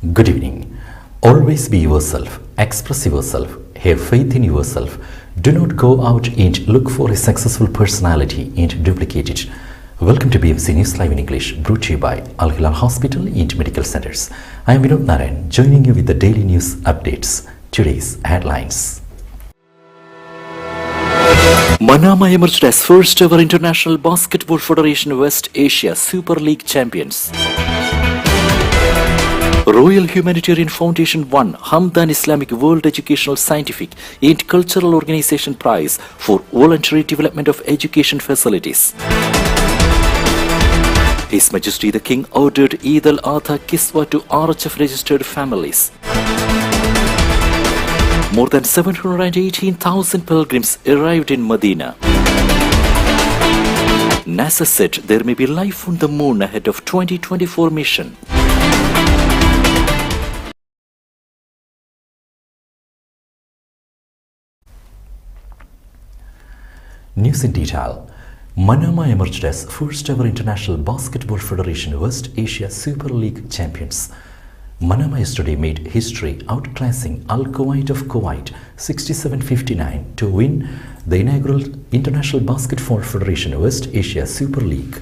Good evening. Always be yourself, express yourself, have faith in yourself. Do not go out and look for a successful personality and duplicate it. Welcome to Bmc News Live in English, brought to you by Al Hilal Hospital and Medical Centers. I am Vinod Narayan, joining you with the daily news updates. Today's headlines. Manama emerged as first ever International Basketball Federation West Asia Super League champions. Royal Humanitarian Foundation won Hamdan Islamic World Educational Scientific and Cultural Organization Prize for voluntary development of education facilities. His Majesty the King ordered Eid al-Adha Kiswa to RHF registered families. More than 718,000 pilgrims arrived in Medina. NASA said there may be life on the moon ahead of 2024 mission. News in detail. Manama emerged as first ever International Basketball Federation West Asia Super League champions. Manama yesterday made history, outclassing Al Kuwait of Kuwait 67-59 to win the inaugural International Basketball Federation West Asia Super League.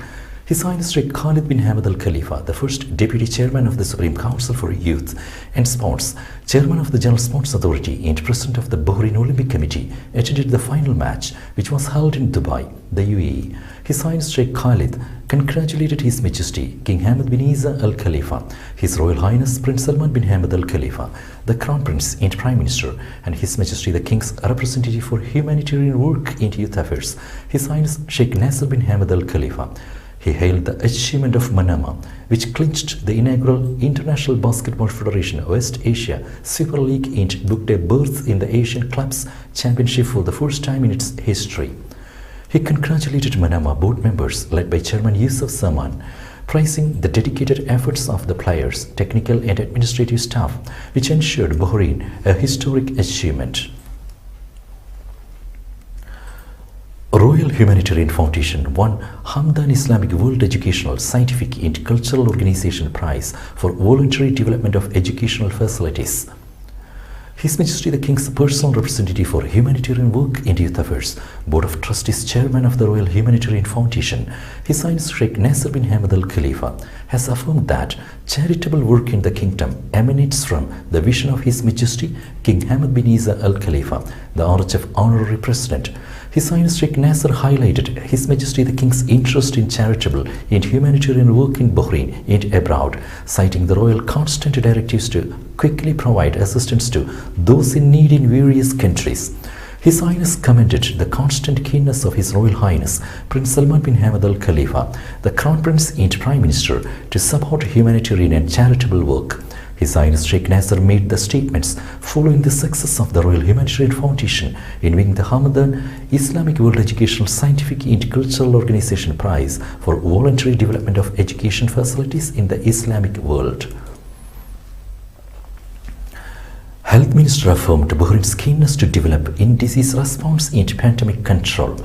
His Highness Sheikh Khalid bin Hamad Al Khalifa, the first Deputy Chairman of the Supreme Council for Youth and Sports, Chairman of the General Sports Authority and President of the Bahrain Olympic Committee, attended the final match, which was held in Dubai, the UAE. His Highness Sheikh Khalid congratulated His Majesty King Hamad bin Isa Al Khalifa, His Royal Highness Prince Salman bin Hamad Al Khalifa, the Crown Prince and Prime Minister, and His Majesty the King's representative for humanitarian work and youth affairs, His Highness Sheikh Nasser bin Hamad Al Khalifa. He hailed the achievement of Manama, which clinched the inaugural International Basketball Federation West Asia Super League and booked a berth in the Asian Clubs Championship for the first time in its history. He congratulated Manama board members led by Chairman Yusuf Zaman, praising the dedicated efforts of the players, technical and administrative staff, which ensured Bahrain a historic achievement. Royal Humanitarian Foundation won Hamdan Islamic World Educational Scientific and Cultural Organization Prize for voluntary development of educational facilities. His Majesty the King's personal representative for humanitarian work and youth affairs, Board of Trustees Chairman of the Royal Humanitarian Foundation, His Highness Sheikh Nasser bin Hamad Al Khalifa, has affirmed that charitable work in the kingdom emanates from the vision of His Majesty King Hamad bin Isa Al Khalifa, the RHF Honorary President. His Highness Sheikh Nasser highlighted His Majesty the King's interest in charitable and humanitarian work in Bahrain and abroad, citing the royal constant directives to quickly provide assistance to those in need in various countries. His Highness commended the constant keenness of His Royal Highness Prince Salman bin Hamad Al Khalifa, the Crown Prince and Prime Minister, to support humanitarian and charitable work. His Highness Sheikh Nasser made the statements following the success of the Royal Humanitarian Foundation in winning the Hamdan Islamic World Educational Scientific and Cultural Organization Prize for voluntary development of education facilities in the Islamic world. Health Minister affirmed Bahrain's keenness to develop in disease response and pandemic control.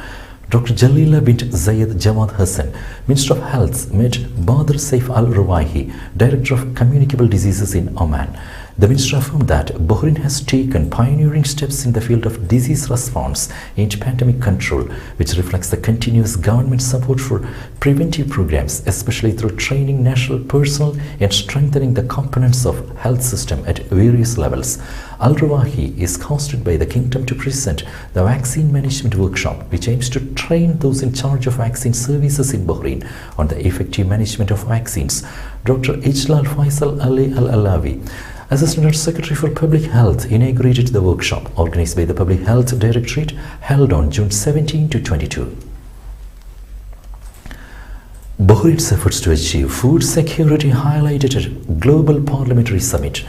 Dr. Jalila bint Zayed Jawad Hassan, Minister of Health, met Badr Saif Al-Ruwaihi, Director of Communicable Diseases in Oman. The Minister affirmed that Bahrain has taken pioneering steps in the field of disease response and pandemic control, which reflects the continuous government support for preventive programs, especially through training national personnel and strengthening the components of health system at various levels. Al-Ruwaihi is hosted by the Kingdom to present the Vaccine Management Workshop, which aims to train those in charge of vaccine services in Bahrain on the effective management of vaccines. Dr. Ijlal Faisal Ali Al-Alawi, Assistant Secretary for Public Health, inaugurated the workshop organized by the Public Health Directorate, held on June 17 to 22. Bahrain's efforts to achieve food security highlighted at Global Parliamentary Summit.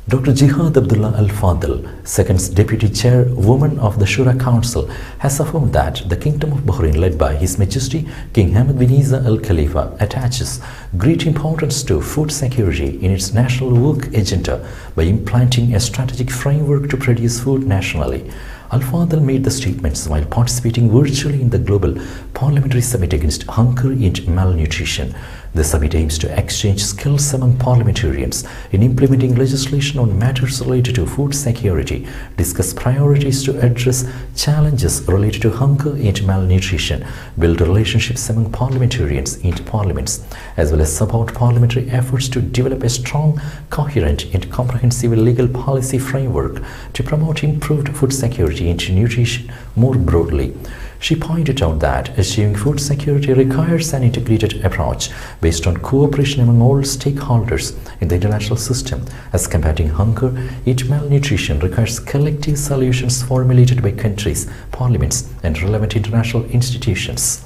Dr. Jihad Abdullah Al-Fadl, second Deputy Chairwoman of the Shura Council, has affirmed that the Kingdom of Bahrain, led by His Majesty King Hamad bin Isa Al Khalifa, attaches great importance to food security in its national work agenda by implanting a strategic framework to produce food nationally. Al-Fadl made the statements while participating virtually in the Global Parliamentary Summit Against Hunger and Malnutrition. The summit aims to exchange skills among parliamentarians in implementing legislation on matters related to food security, discuss priorities to address challenges related to hunger and malnutrition, build relationships among parliamentarians in parliaments, as well as support parliamentary efforts to develop a strong, coherent and comprehensive legal policy framework to promote improved food security and nutrition more broadly. She pointed out that achieving food security requires an integrated approach based on cooperation among all stakeholders in the international system, as combating hunger and malnutrition requires collective solutions formulated by countries, parliaments, and relevant international institutions.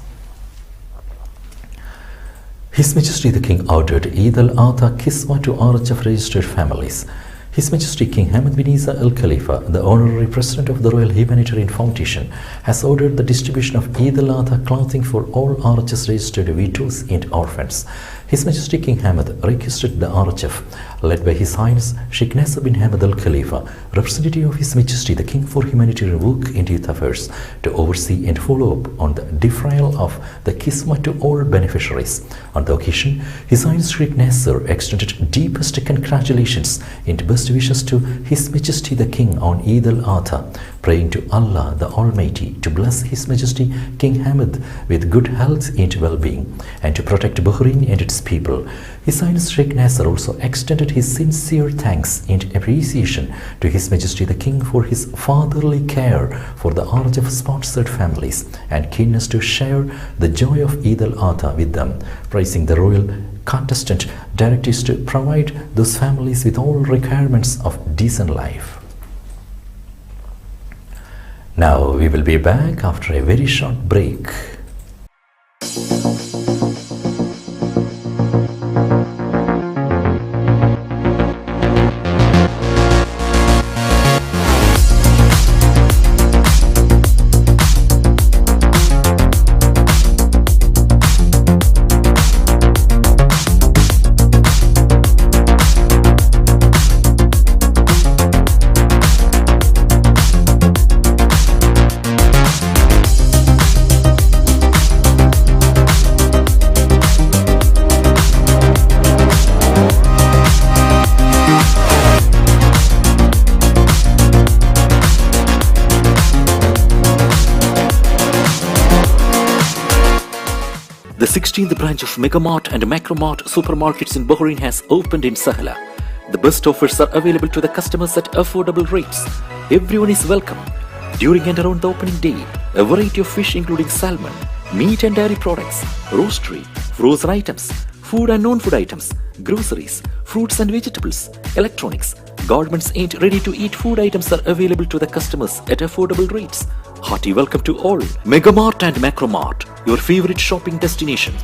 His Majesty the King ordered Eid al-Adha Kiswa to RHF registered families. His Majesty King Hamad bin Isa Al Khalifa, the honorary president of the Royal Humanitarian Foundation, has ordered the distribution of Eid al-Adha clothing for all RHS registered widows and orphans. His Majesty King Hamad requested the RHF, led by His Highness Sheikh Nasser bin Hamad Al Khalifa, representative of His Majesty the King for Humanitarian Work and Youth Affairs, to oversee and follow up on the defrayal of the Kiswa to all beneficiaries. On the occasion, His Highness Sheikh Nasser extended deepest congratulations and best wishes to His Majesty the King on Eid al-Adha, praying to Allah the Almighty to bless His Majesty King Hamad with good health and well-being, and to protect Bahrain and its people. His Highness Sheikh Nasser also extended his sincere thanks and appreciation to His Majesty the King for his fatherly care for the RHF sponsored families and keenness to share the joy of Eid al-Adha with them, praising the royal contestant directives to provide those families with all requirements of decent life. Now we will be back after a very short break. The 16th branch of Megamart and Macromart supermarkets in Bahrain has opened in Sahla. The best offers are available to the customers at affordable rates. Everyone is welcome. During and around the opening day, a variety of fish including salmon, meat and dairy products, roastery, frozen items, food and non-food items, groceries, fruits and vegetables, electronics, garments and ready-to-eat food items are available to the customers at affordable rates. Hearty welcome to all. Megamart and Macromart, your favorite shopping destination.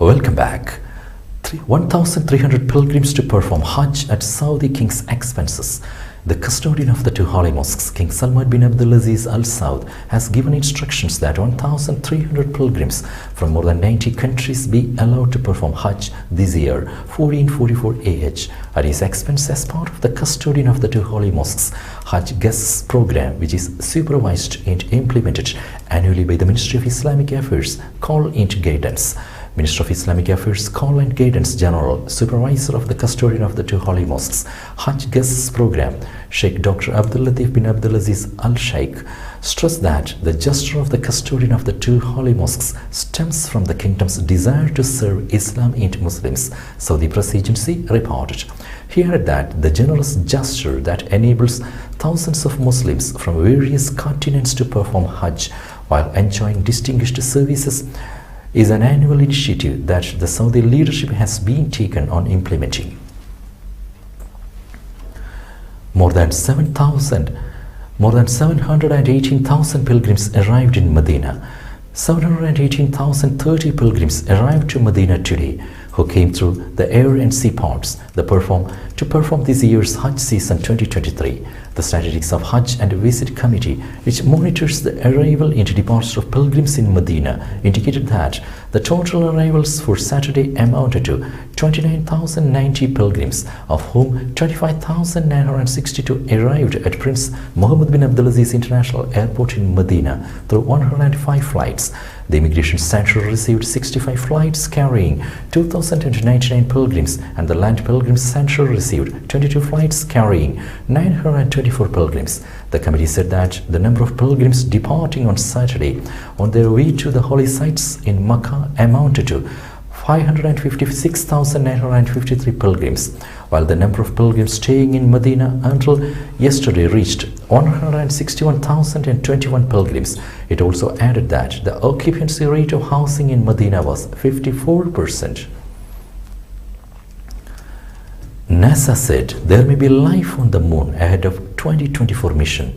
Welcome back. 1,300 pilgrims to perform Hajj at Saudi King's expenses. The custodian of the two holy mosques, King Salman bin Abdulaziz Al Saud, has given instructions that 1,300 pilgrims from more than 90 countries be allowed to perform Hajj this year, 1444 AH, at his expense as part of the custodian of the two holy mosques Hajj Guests program, which is supervised and implemented annually by the Ministry of Islamic Affairs Call and Guidance. Minister of Islamic Affairs Call and Guidance General Supervisor of the Custodian of the two holy mosques Hajj Guests program, Sheikh Dr. Abdul Latif bin Abdulaziz Al Sheikh, stressed that the gesture of the custodian of the two holy mosques stems from the kingdom's desire to serve Islam and Muslims, Saudi Press Agency reported. He added that the generous gesture that enables thousands of Muslims from various continents to perform Hajj while enjoying distinguished services is an annual initiative that the Saudi leadership has been taken on implementing. More than 718,000 pilgrims arrived in Medina. 718,030 pilgrims arrived to Medina today, who came through the air and sea ports to perform this year's Hajj season 2023. The Statistics of Hajj and Visit Committee, which monitors the arrival and departure of pilgrims in Medina, indicated that the total arrivals for Saturday amounted to 29,090 pilgrims, of whom 25,962 arrived at Prince Mohammed bin Abdulaziz International Airport in Medina through 105 flights. The Immigration Center received 65 flights carrying 2,099 pilgrims, and the Land Pilgrims Center received 22 flights carrying 924 pilgrims. The committee said that the number of pilgrims departing on Saturday on their way to the holy sites in Makkah amounted to 556,953 pilgrims, while the number of pilgrims staying in Medina until yesterday reached 161,021 pilgrims. It also added that the occupancy rate of housing in Medina was 54%. NASA said there may be life on the moon ahead of 2024 mission.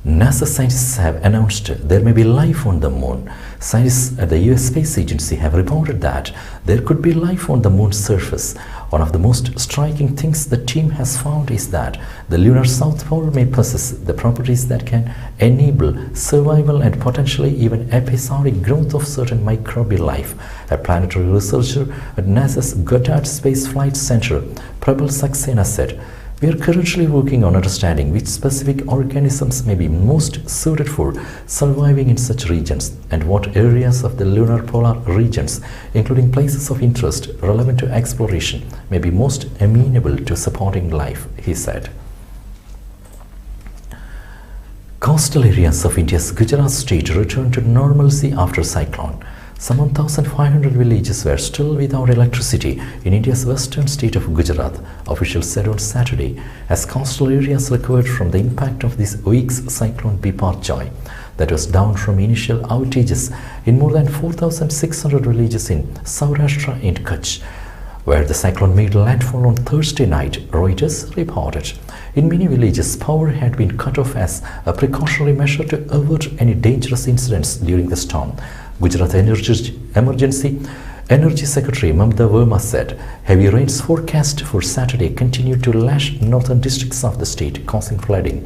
NASA scientists have announced there may be life on the moon. Scientists at the US Space Agency have reported that there could be life on the moon's surface. One of the most striking things the team has found is that the lunar south pole may possess the properties that can enable survival and potentially even episodic growth of certain microbial life. A planetary researcher at NASA's Goddard Space Flight Center, Prabal Saxena, said, "We are currently working on understanding which specific organisms may be most suited for surviving in such regions and what areas of the lunar polar regions, including places of interest relevant to exploration, may be most amenable to supporting life," he said. Coastal areas of India's Gujarat state returned to normalcy after cyclone. Some 1,500 villages were still without electricity in India's western state of Gujarat, officials said on Saturday, as coastal areas recovered from the impact of this week's cyclone Biparjoy that was down from initial outages in more than 4,600 villages in Saurashtra and Kutch, where the cyclone made landfall on Thursday night, Reuters reported. In many villages, power had been cut off as a precautionary measure to avert any dangerous incidents during the storm. Gujarat Emergency Energy Secretary Mamta Verma said heavy rains forecast for Saturday continued to lash northern districts of the state, causing flooding.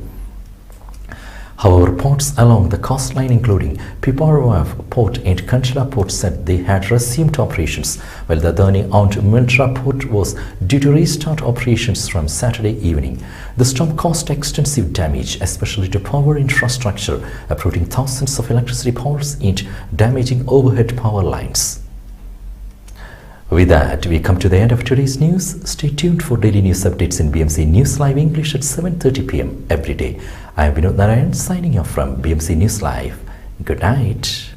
However, ports along the coastline, including Piparwar Port and Kanchla Port, said they had resumed operations, while the Adani owned Mundra Port was due to restart operations from Saturday evening. The storm caused extensive damage, especially to power infrastructure, uprooting thousands of electricity poles and damaging overhead power lines. With that, we come to the end of today's news. Stay tuned for daily news updates in BMC News Live English at 7:30 p.m. every day. I am Vinod Narayan signing off from BMC News Live. Good night.